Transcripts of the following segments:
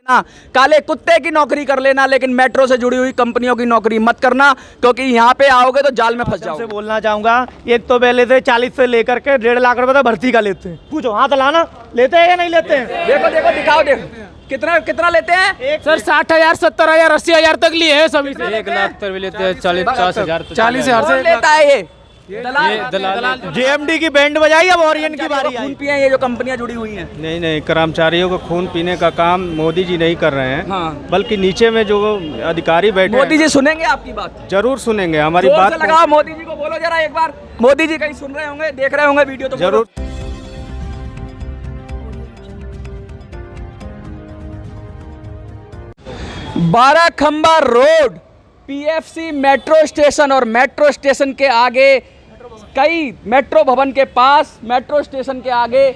ना, काले कुत्ते की नौकरी कर लेना, लेकिन मेट्रो से जुड़ी हुई कंपनियों की नौकरी मत करना, क्योंकि यहाँ पे आओगे तो जाल में फंस जाओगे। बोलना चाहूंगा, एक तो पहले से 40 से लेकर के 1.5 लाख रुपए तो भर्ती का लेते हैं। पूछो हाथ लाना, लेते हैं या नहीं लेते हैं? देखो देखो दिखाओ, देखो कितना कितना लेते हैं सर? 60,000, 70,000, 80,000 तक लिए है सभी से। 1 लाख तक भी लेते हैं, 40,000 से लेता है ये दलाल। जेएमडी की बैंड बजाई, अब ओरियंट की बारी खून पिए ये जो कंपनियां जुड़ी हुई हैं। नहीं, कर्मचारियों को खून पीने का काम मोदी जी नहीं कर रहे हैं। हाँ। बल्कि नीचे में जो अधिकारी बैठे मोदी जी सुनेंगे आपकी बात? जरूर सुनेंगे हमारी जोर बात से लगाओ, मोदी जी को बोलो जरा एक बार। मोदी जी कहीं सुन रहे होंगे, देख रहे होंगे वीडियो तो जरूर। Barakhamba road, PFC metro station और मेट्रो स्टेशन के आगे कई, मेट्रो भवन के पास मेट्रो स्टेशन के आगे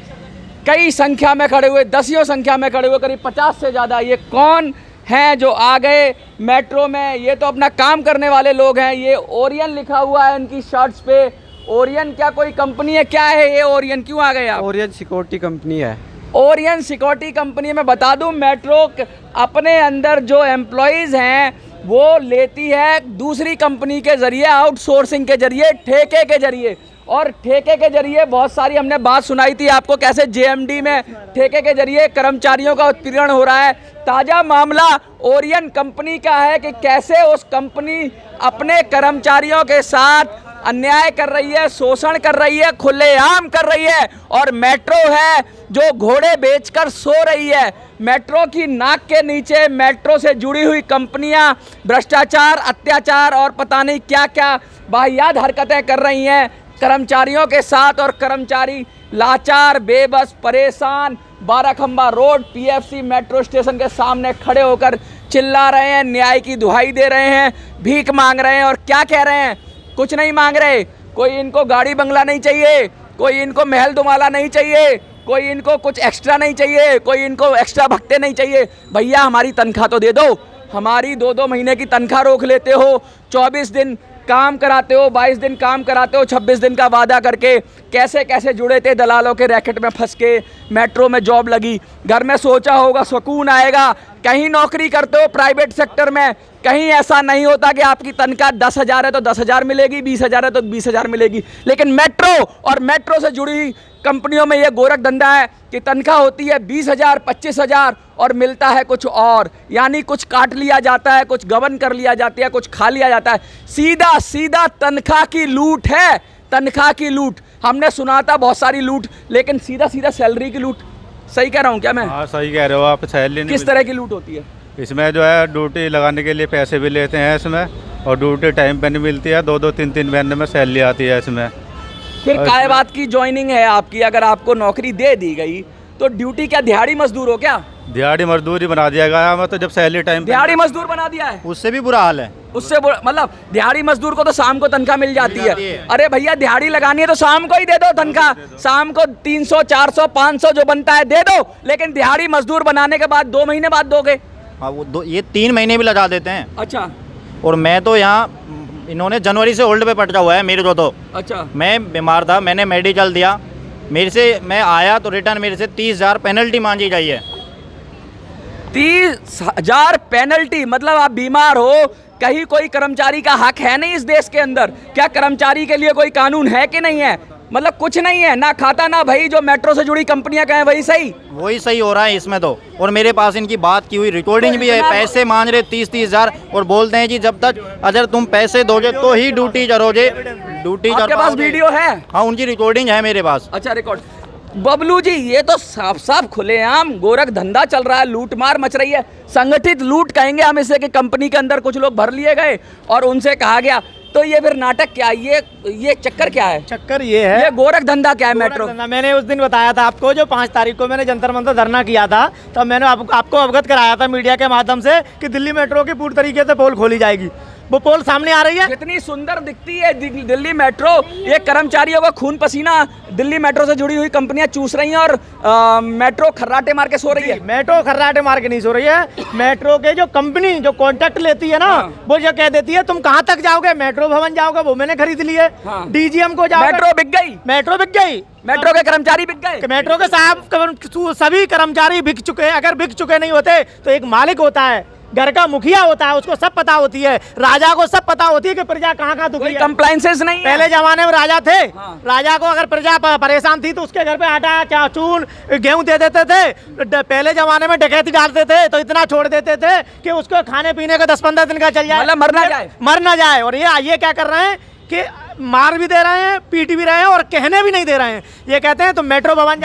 कई संख्या में खड़े हुए, दसियों संख्या में खड़े हुए, करीब 50 से ज़्यादा। ये कौन हैं जो आ गए मेट्रो में? ये तो अपना काम करने वाले लोग हैं। ये ओरियन लिखा हुआ है इनकी शर्ट्स पे। ओरियन क्या कोई कंपनी है? क्या है ये ओरियन? क्यों आ गए आप? ओरियन सिक्योरिटी कंपनी है। ओरियन सिक्योरिटी कंपनी में बता दूं, मेट्रो अपने अंदर जो एम्प्लॉयज़ हैं वो लेती है दूसरी कंपनी के ज़रिए, आउटसोर्सिंग के ज़रिए, ठेके के ज़रिए। और ठेके के ज़रिए बहुत सारी हमने बात सुनाई थी आपको, कैसे जेएमडी में ठेके के ज़रिए कर्मचारियों का उत्पीड़न हो रहा है। ताज़ा मामला ओरियन कंपनी का है कि कैसे उस कंपनी अपने कर्मचारियों के साथ अन्याय कर रही है, शोषण कर रही है, खुलेआम कर रही है। और मेट्रो है जो घोड़े बेचकर सो रही है। मेट्रो की नाक के नीचे मेट्रो से जुड़ी हुई कंपनियां भ्रष्टाचार, अत्याचार और पता नहीं क्या क्या वाहियात हरकतें कर रही हैं कर्मचारियों के साथ। और कर्मचारी लाचार, बेबस, परेशान Barakhamba road PFC metro station के सामने खड़े होकर चिल्ला रहे हैं, न्याय की दुहाई दे रहे हैं, भीख मांग रहे हैं। और क्या कह रहे हैं? कुछ नहीं मांग रहे। कोई इनको गाड़ी बंगला नहीं चाहिए, कोई इनको महल दुमाला नहीं चाहिए, कोई इनको कुछ एक्स्ट्रा नहीं चाहिए, कोई इनको एक्स्ट्रा भत्ते नहीं चाहिए। भैया हमारी तनख्वाह तो दे दो। हमारी 2-2 महीने की तनख्वाह रोक लेते हो, 24 दिन काम कराते हो, 22 दिन काम कराते हो, 26 दिन का वादा करके। कैसे कैसे जुड़े थे दलालों के रैकेट में फंस के मेट्रो में जॉब लगी। घर में सोचा होगा सुकून आएगा, कहीं नौकरी करते हो प्राइवेट सेक्टर में, कहीं ऐसा नहीं होता कि आपकी तनख्वाह 10,000 है तो 10,000 मिलेगी, 20,000 है तो 20,000 मिलेगी। लेकिन मेट्रो और मेट्रो से जुड़ी कंपनियों में ये गोरख धंधा है कि तनख्वाह होती है 20,000, 25,000 और मिलता है कुछ और। यानी कुछ काट लिया जाता है, कुछ गबन कर लिया जाता है, कुछ खा लिया जाता है। सीधा सीधा तनख्वाह की लूट है, तनख्वाह की लूट। हमने सुना था बहुत सारी लूट, लेकिन सीधा सीधा सैलरी की लूट। सही कह रहा हूँ क्या मैं? हाँ सही कह रहे हो आप। सैलरी किस तरह की लूट होती है इसमें? जो है ड्यूटी लगाने के लिए पैसे भी लेते हैं इसमें, और ड्यूटी टाइम पे नहीं मिलती है। 2-2, 3-3 महीने में सैलरी आती है इसमें। फिर काय बात की ज्वाइनिंग है आपकी? अगर आपको नौकरी दे दी गई तो ड्यूटी क्या दिहाड़ी मजदूर हो क्या? दिहाड़ी मजदूर ही बना दिया गया हमें तो, जब सैलरी टाइम दिहाड़ी मजदूर बना दिया है। उससे भी बुरा हाल है। उससे मतलब दिहाड़ी मजदूर को तो शाम को तनख्वाह मिल जाती है। अरे भैया दिहाड़ी लगानी है तो शाम को ही दे दो तनख्वाह। शाम को 300, 400, 500 जो बनता है दे दो, लेकिन दिहाड़ी मजदूर बनाने के बाद 2 महीने बाद दोगे। हाँ वो ये 3 महीने भी लगा देते हैं। अच्छा। और मैं तो यहाँ, इन्होंने जनवरी से होल्ड पे पटा हुआ है मेरे को तो। अच्छा। मैं बीमार था, मैंने मेडिकल दिया, मेरे से मैं आया तो रिटर्न मेरे से 30,000 पेनल्टी मांगी गई है। 30,000 पेनल्टी? मतलब आप बीमार हो, कहीं कोई कर्मचारी का हक है नहीं इस देश के अंदर? क्या कर्मचारी के लिए कोई कानून है कि नहीं है? मतलब कुछ नहीं है, ना खाता ना भाई। जो मेट्रो से जुड़ी कंपनियां कहें वही सही हो रहा है इसमें तो। और मेरे पास इनकी बात की हुई रिकॉर्डिंग भी है। पैसे मांग रहे 30,000 और बोलते हैं कि जब तक अगर तुम पैसे दोगे तो ही ड्यूटी करोगे। ड्यूटी आपके पास वीडियो है? हाँ उनकी रिकॉर्डिंग है मेरे पास। अच्छा रिकॉर्ड। बबलू जी ये तो साफ साफ खुलेआम गोरख धंधा चल रहा है, लूट मार मच रही है। संगठित लूट कहेंगे हम इसे कि कंपनी के अंदर कुछ लोग भर लिए गए और उनसे कहा गया। तो ये फिर नाटक क्या? ये चक्कर क्या है? चक्कर ये है, ये गोरख धंधा क्या है मेट्रो? मैंने उस दिन बताया था आपको, जो 5 तारीख को मैंने जंतर मंतर धरना किया था, तब मैंने आपको अवगत कराया था मीडिया के माध्यम से कि दिल्ली मेट्रो की पूरी तरीके से पोल खोली जाएगी। वो पोल सामने आ रही है। कितनी सुंदर दिखती है दिल्ली मेट्रो। ये कर्मचारियों का खून पसीना दिल्ली मेट्रो से जुड़ी हुई कंपनियां चूस रही हैं और मेट्रो खर्राटे मार के सो रही है। मेट्रो खर्राटे मार के नहीं सो रही है। मेट्रो के जो कंपनी जो कॉन्ट्रैक्ट लेती है ना, वो ये कह देती है तुम कहाँ तक जाओगे, मेट्रो भवन जाओगे, वो मैंने खरीद ली है। डीजीएम को जाओगे, मेट्रो बिक गई, मेट्रो बिक गई, मेट्रो के कर्मचारी बिक गए, मेट्रो के साहब सभी कर्मचारी बिक चुके हैं। अगर बिक चुके नहीं होते तो एक मालिक होता है, घर का मुखिया होता है, उसको सब पता होती है, राजा को सब पता होती है कि प्रजा कहाँ दुखी है। कंप्लाइंसेस नहीं है। पहले जमाने में राजा थे, राजा को अगर प्रजा परेशान थी तो उसके घर पे आटा क्या चून गेहूं दे देते थे। पहले जमाने में डकैती डालते थे तो इतना छोड़ देते थे कि उसको खाने पीने का 10-15 दिन का चल जाए, मतलब मर ना जाए। और ये क्या कर रहे हैं कि मार भी दे रहे हैं, पीट भी रहे हैं और कहने भी नहीं दे रहे हैं। ये कहते हैं तो मेट्रो भवन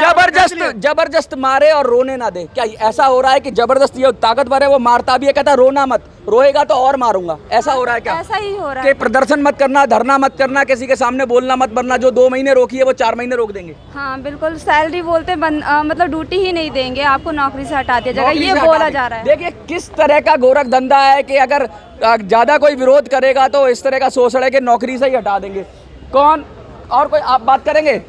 जबरदस्त मारे और रोने ना दे। क्या ऐसा हो रहा है कि जबरदस्त ये ताकतवर है, वो मारता भी है, कहता रोना मत, रोएगा तो और मारूंगा। ऐसा हो रहा है क्या? ऐसा ही हो रहा है कि प्रदर्शन मत करना, धरना मत करना, किसी के सामने बोलना मत, वरना जो 2 महीने रोकी है वो 4 महीने रोक देंगे। हाँ बिल्कुल, सैलरी बोलते मतलब ड्यूटी ही नहीं देंगे, आपको नौकरी से हटा दिया जाएगा, ये बोला जा रहा है। देखिए किस तरह का गोरख धंधा है कि अगर ज्यादा कोई विरोध करेगा तो इस तरह का शोषण है कि नौकरी से ही हटा देंगे। कौन और कोई आप बात करेंगे?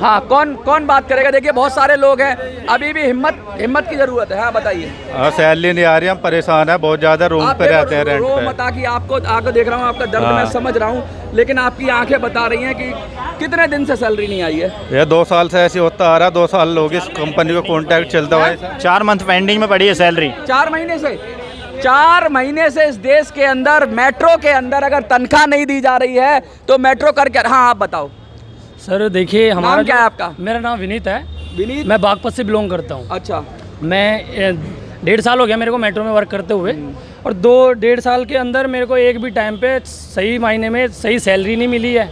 हाँ, कौन बात करेगा? देखिए बहुत सारे लोग हैं, अभी भी हिम्मत की जरूरत है। हाँ बताइए। सैलरी नहीं आ रही, हम परेशान है बहुत ज्यादा, रूम पे रहते हैं रेंट पे। मता कि आपको आगे देख रहा हूँ, आपका दर्द मैं समझ रहा हूँ, लेकिन आपकी आंखें बता रही हैं कि कितने दिन से सैलरी नहीं आई है। ये 2 साल से ऐसे होता आ रहा है। 2 साल लोग इस कंपनी को कॉन्ट्रैक्ट चलता है। 4 मंथ पेंडिंग में पड़ी है सैलरी। 4 महीने से 4 महीने से इस देश के अंदर मेट्रो के अंदर अगर तनख्वाह नहीं दी जा रही है तो मेट्रो कर क्या? हाँ आप बताओ सर। देखिए हमारा नाम क्या है आपका? मेरा नाम विनीत है। विनीत, मैं बागपत से बिलोंग करता हूँ। अच्छा। मैं 1.5 साल हो गया मेरे को मेट्रो में वर्क करते हुए, और 2-1.5 साल के अंदर मेरे को एक भी टाइम पे सही मायने में सही सैलरी नहीं मिली है,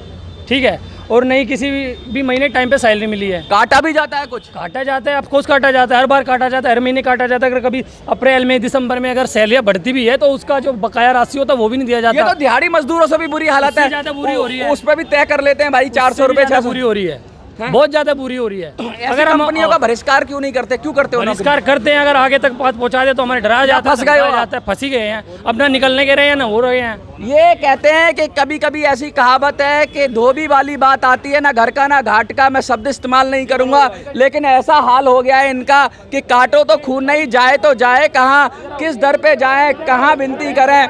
ठीक है, और नहीं किसी भी महीने टाइम पे सैलरी मिली है। काटा भी जाता है, कुछ काटा जाता है, ऑफकोर्स काटा जाता है, हर बार काटा जाता है, हर महीने काटा जाता है। अगर कभी अप्रैल में दिसंबर में अगर सैलरी बढ़ती भी है तो उसका जो बकाया राशि होता है वो भी नहीं दिया जाता। ये तो दिहाड़ी मजदूरों से भी बुरी हालत है, ज्यादा बुरी हो रही है। उस पर भी तय कर लेते हैं भाई 400 रुपए, 600 बुरी हो रही है, बहुत ज्यादा बुरी हो रही है। अगर कंपनियों का बहिष्कार क्यों नहीं करते? क्यों करते हो? बहिष्कार करते हैं, अगर आगे तक बात पहुंचा दे तो हमारे डराया जाता है, फंस गए हो आप? फंस ही गए हैं, अपना निकलने के रहे हैं ना हो रहे हैं। ये कहते हैं कि कभी कभी ऐसी कहावत है कि धोबी वाली बात आती है, ना घर का ना घाट का। मैं शब्द इस्तेमाल नहीं करूंगा, लेकिन ऐसा हाल हो गया है इनका कि काटो तो खून नहीं, जाए तो जाए कहाँ, किस दर पे जाए, कहाँ विनती करें।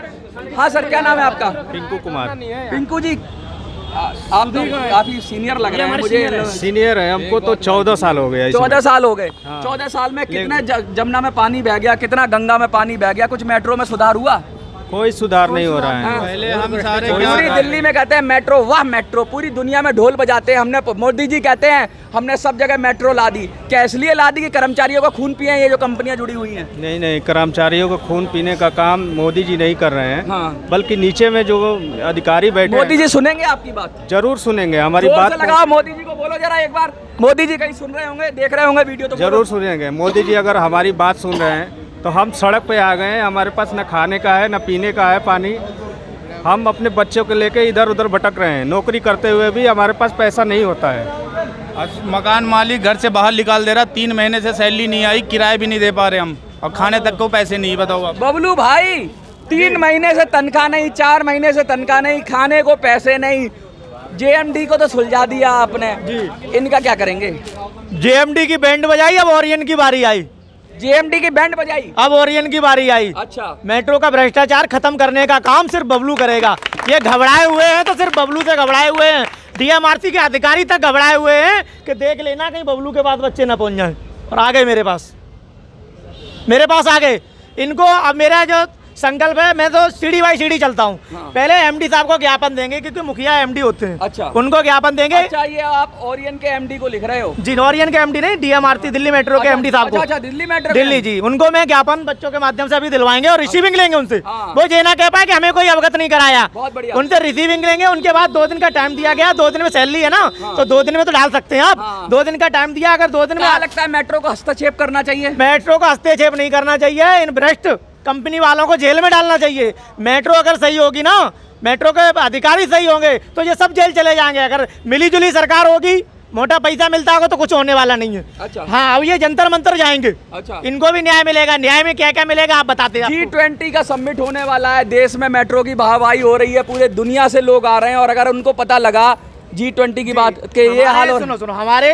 हाँ सर, क्या नाम है आपका? पिंकू कुमार। पिंकू जी, आप तो काफी सीनियर लग रहे हैं मुझे। सीनियर है, हमको तो 14 साल हो गया। 14 साल हो गए। 14 साल में कितने जमुना में पानी बह गया, कितना गंगा में पानी बह गया, कुछ मेट्रो में सुधार हुआ? कोई सुधार नहीं हो रहा है। पहले हम सारे पूरी दिल्ली में कहते हैं मेट्रो, वाह मेट्रो, पूरी दुनिया में ढोल बजाते हैं। हमने, मोदी जी कहते हैं हमने सब जगह मेट्रो ला दी। क्या इसलिए ला दी कि कर्मचारियों का खून पिए ये जो कंपनियां जुड़ी हुई हैं? नहीं, कर्मचारियों को खून पीने का काम मोदी जी नहीं कर रहे हैं। हाँ। बल्कि नीचे में जो अधिकारी बैठे, मोदी जी सुनेंगे आपकी बात? जरूर सुनेंगे हमारी बात। लगाओ मोदी जी को, बोलो जरा एक बार। मोदी जी कहीं सुन रहे होंगे, देख रहे होंगे वीडियो, तो जरूर सुनेंगे। मोदी जी अगर हमारी बात सुन रहे हैं तो हम सड़क पे आ गए हैं। हमारे पास न खाने का है न पीने का है पानी। हम अपने बच्चों को लेके इधर उधर भटक रहे हैं। नौकरी करते हुए भी हमारे पास पैसा नहीं होता है। मकान मालिक घर से बाहर निकाल दे रहा, 3 महीने से सैलरी नहीं आई, किराया भी नहीं दे पा रहे हम, और खाने तक को पैसे नहीं। बताओ आप। बबलू भाई, 3 महीने से तनख्वाह नहीं, 4 महीने से तनख्वाह नहीं, खाने को पैसे नहीं। जेएमडी को तो सुलझा दिया आपने, इनका क्या करेंगे? जेएमडी की बैंड बजाई, अब ओरियन की बारी आई। जेएमडी की बैंड बजाई, अब ओरियन की बारी आई। अच्छा। मेट्रो का भ्रष्टाचार खत्म करने का काम सिर्फ बबलू करेगा। ये घबराए हुए हैं तो सिर्फ बबलू से घबराए हुए हैं। डीएमआरसी के अधिकारी तक घबराए हुए हैं कि देख लेना कहीं बबलू के पास बच्चे ना पहुंच जाए। और आ गए मेरे पास आ गए। इनको अब मेरा जो संकल्प है, मैं तो सीढ़ी बाई सीढ़ी चलता हूँ। पहले एमडी साहब को ज्ञापन देंगे, क्योंकि मुखिया एमडी होते हैं। अच्छा। उनको ज्ञापन देंगे। अच्छा, ये आप ओरियन के एमडी को लिख रहे हो? जी, ओरियन के एमडी नहीं, डीएमआरसी दिल्ली मेट्रो के एमडी साहब को। अच्छा, दिल्ली मेट्रो, दिल्ली जी, उनको मैं ज्ञापन बच्चों के माध्यम से अभी दिलवाएंगे और रिसीविंग लेंगे उनसे। हाँ। वो ये ना कह पाए कि हमें कोई अवगत नहीं कराया। बहुत बढ़िया। उनसे रिसीविंग लेंगे। उनके बाद 2 दिन का टाइम दिया गया। 2 दिन में सैलरी है ना, तो 2 दिन में तो डाल सकते हैं आप। 2 दिन का टाइम दिया, अगर 2 दिन में। क्या लगता है मेट्रो को हस्तक्षेप करना चाहिए? मेट्रो को हस्तक्षेप नहीं करना चाहिए। इन भ्रष्ट कंपनी वालों को जेल में डालना चाहिए। मेट्रो अगर सही होगी ना, मेट्रो के अधिकारी सही होंगे तो ये सब जेल चले जाएंगे। अगर मिली जुली सरकार होगी मोटा पैसा मिलता होगा तो कुछ होने वाला नहीं है। अच्छा। हाँ, अब ये जंतर मंतर जाएंगे। अच्छा। इनको भी न्याय मिलेगा। न्याय में क्या क्या मिलेगा आप बताते हैं। G20 का समिट होने वाला है, देश में मेट्रो की वाहवाही हो रही है, पूरे दुनिया से लोग आ रहे हैं, और अगर उनको पता लगा G20 की बात के ये हाल हो, सुनो हमारे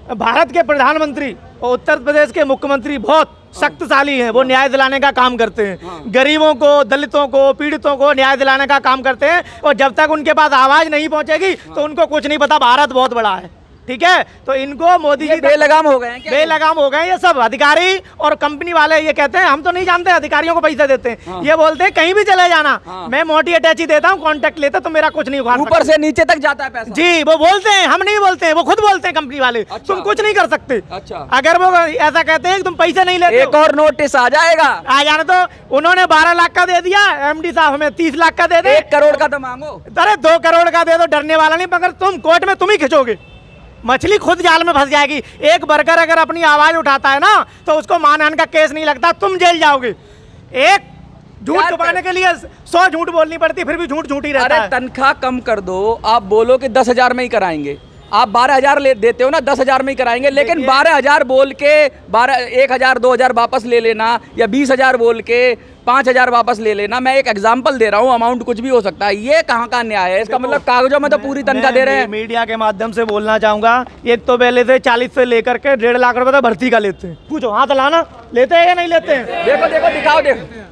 भारत के प्रधानमंत्री और उत्तर प्रदेश के मुख्यमंत्री बहुत शक्तिशाली हैं। वो न्याय दिलाने का काम करते हैं, गरीबों को, दलितों को, पीड़ितों को न्याय दिलाने का काम करते हैं। और जब तक उनके पास आवाज नहीं पहुंचेगी तो उनको कुछ नहीं पता। भारत बहुत बड़ा है, ठीक है। तो इनको मोदी जी बेलगाम हो गए हैं क्या? बेलगाम हो गए ये सब अधिकारी और कंपनी वाले। ये कहते हैं हम तो नहीं जानते, अधिकारियों को पैसे देते हैं। ये बोलते हैं कहीं भी चले जाना, मैं मोटी अटैची देता हूँ, कॉन्ट्रैक्ट लेते तो मेरा कुछ नहीं उखाड़ ऊपर से नीचे तक जाता है पैसा। जी, वो बोलते हैं, हम नहीं बोलते हैं, वो खुद बोलते हैं कंपनी वाले। तुम कुछ नहीं कर सकते। अच्छा। अगर वो ऐसा कहते हैं कि तुम पैसे नहीं लेते, एक और नोटिस आ जाएगा। आ जाने तो उन्होंने 12 लाख का दे दिया, एमडी साहब हमें 30 लाख का दे दे। 1 करोड़ का तो मांगो। अरे 2 करोड़ का दे दो, डरने वाला नहीं। मगर तुम कोर्ट में तुम ही खिंचोगे, मछली खुद जाल में फंस जाएगी। एक वर्कर अगर अपनी आवाज उठाता है ना तो उसको मानहानि का केस नहीं लगता, तुम जेल जाओगे। एक झूठ छुपाने के लिए 100 झूठ बोलनी पड़ती है, फिर भी झूठ ही रहता है। अरे तनख्वाह कम कर दो, आप बोलो कि 10,000 में ही कराएंगे, आप 12,000 ले देते हो ना, 10,000 में ही कराएंगे, लेकिन 12,000 बोल के 1,000 2,000 वापस ले लेना, या 20,000 बोल के 5,000 वापस ले लेना। मैं एक एग्जांपल दे रहा हूँ, अमाउंट कुछ भी हो सकता है। ये कहाँ का न्याय है? इसका मतलब कागजों में तो पूरी तनख्वाह दे रहे हैं। मीडिया के माध्यम से बोलना चाहूंगा, एक तो पहले से 40 से लेकर के 1.5 लाख रुपए तो भर्ती का लेते हैं। पूछो हाथ लाना, लेते हैं या नहीं लेते हैं? देखो देखो, दिखाओ, देखो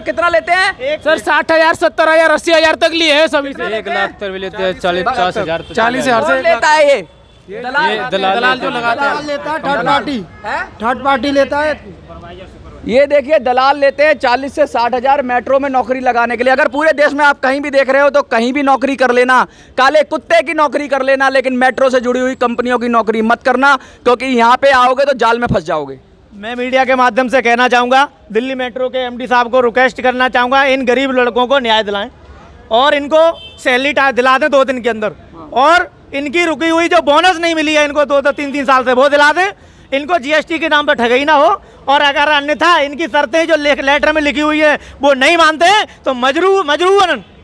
कितना लेते हैं। सर 60,000 70,000 80,000 तक लिए है सभी से। 1 लाख तक भी लेते हैं, 40,000 कौन लेता है ये? दलाल जो लगाते हैं। लेता है थर्ड पार्टी लेता है। ये देखिए, दलाल लेते हैं 40 से 60,000 मेट्रो में नौकरी लगाने के लिए। अगर पूरे देश में आप कहीं भी देख रहे हो तो कहीं भी नौकरी कर लेना, काले कुत्ते की नौकरी कर लेना, लेकिन मेट्रो से जुड़ी हुई कंपनियों की नौकरी मत करना, क्योंकि यहाँ पे आओगे तो जाल में फंस जाओगे। मैं मीडिया के माध्यम से कहना चाहूँगा, दिल्ली मेट्रो के एमडी साहब को रिक्वेस्ट करना चाहूँगा, इन गरीब लड़कों को न्याय दिलाएं और इनको सैलरी दिला दें 2 दिन के अंदर। और इनकी रुकी हुई जो बोनस नहीं मिली है इनको 2-2 3-3 साल से, वो दिला दें। इनको जीएसटी के नाम पर ठगी ना हो। और अगर अन्यथा इनकी शर्तें जो लेटर में लिखी हुई है वो नहीं मानते हैं तो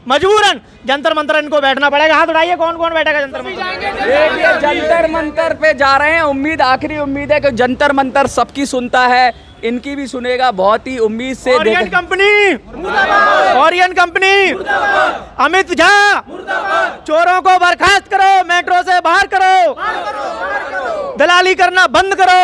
मजबूरन जंतर मंतर इनको बैठना पड़ेगा। हाथ उठाइए, कौन कौन बैठेगा जंतर मंतर? देखिए, जंतर मंतर पे जा रहे हैं। उम्मीद, आखिरी उम्मीद है कि जंतर मंतर सबकी सुनता है, इनकी भी सुनेगा। बहुत ही उम्मीद से ओरियन कंपनी, अमित झा, चोरों को बर्खास्त करो, मेट्रो से बाहर करो, दलाली करना बंद करो,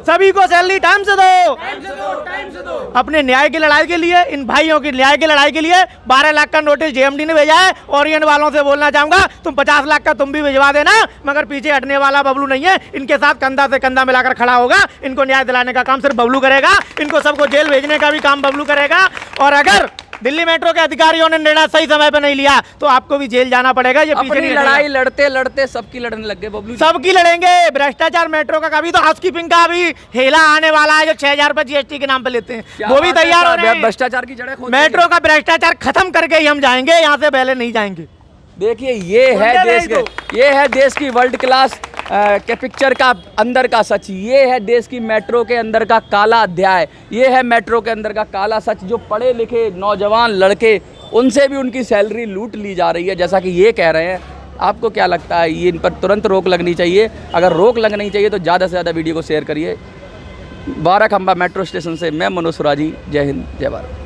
सभी को सैलरी टाइम से दो। अपने न्याय की लड़ाई के लिए, इन भाइयों की न्याय की लड़ाई के लिए 12 लाख का नोटिस जेएमडी ने भेजा है। ओरियन वालों से बोलना चाहूंगा, तुम 50 लाख का तुम भी भिजवा देना, मगर पीछे हटने वाला बबलू नहीं है। इनके साथ कंधा से कंधा मिलाकर खड़ा होगा। इनको न्याय दिलाने का काम सिर्फ बबलू करेगा, इनको सबको जेल भेजने का भी काम बबलू करेगा। और अगर दिल्ली मेट्रो के अधिकारियों ने निर्णय सही समय पर नहीं लिया तो आपको भी जेल जाना पड़ेगा। ये अपनी लड़ाई लड़ते लड़ते सबकी लड़ने लग गए बबलू। सबकी लड़ेंगे। भ्रष्टाचार मेट्रो का कभी तो हाउसकीपिंग का भी हेला आने वाला है, जो 6,000 रुपए जीएसटी के नाम पे लेते हैं, वो भी तैयार हो रहे हैं। भ्रष्टाचार की जड़ें खोद मेट्रो का भ्रष्टाचार खत्म करके ही हम जाएंगे, यहाँ से पहले नहीं जाएंगे। देखिए, ये है देश की वर्ल्ड क्लास के पिक्चर का अंदर का सच। ये है देश की मेट्रो के अंदर का काला अध्याय। ये है मेट्रो के अंदर का काला सच। जो पढ़े लिखे नौजवान लड़के, उनसे भी उनकी सैलरी लूट ली जा रही है, जैसा कि ये कह रहे हैं। आपको क्या लगता है? ये इन पर तुरंत रोक लगनी चाहिए। अगर रोक लगनी चाहिए तो ज़्यादा से ज़्यादा वीडियो को शेयर करिए। 12 खंबा मेट्रो स्टेशन से मैं मनोज सुराजी। जय हिंद, जय भारत।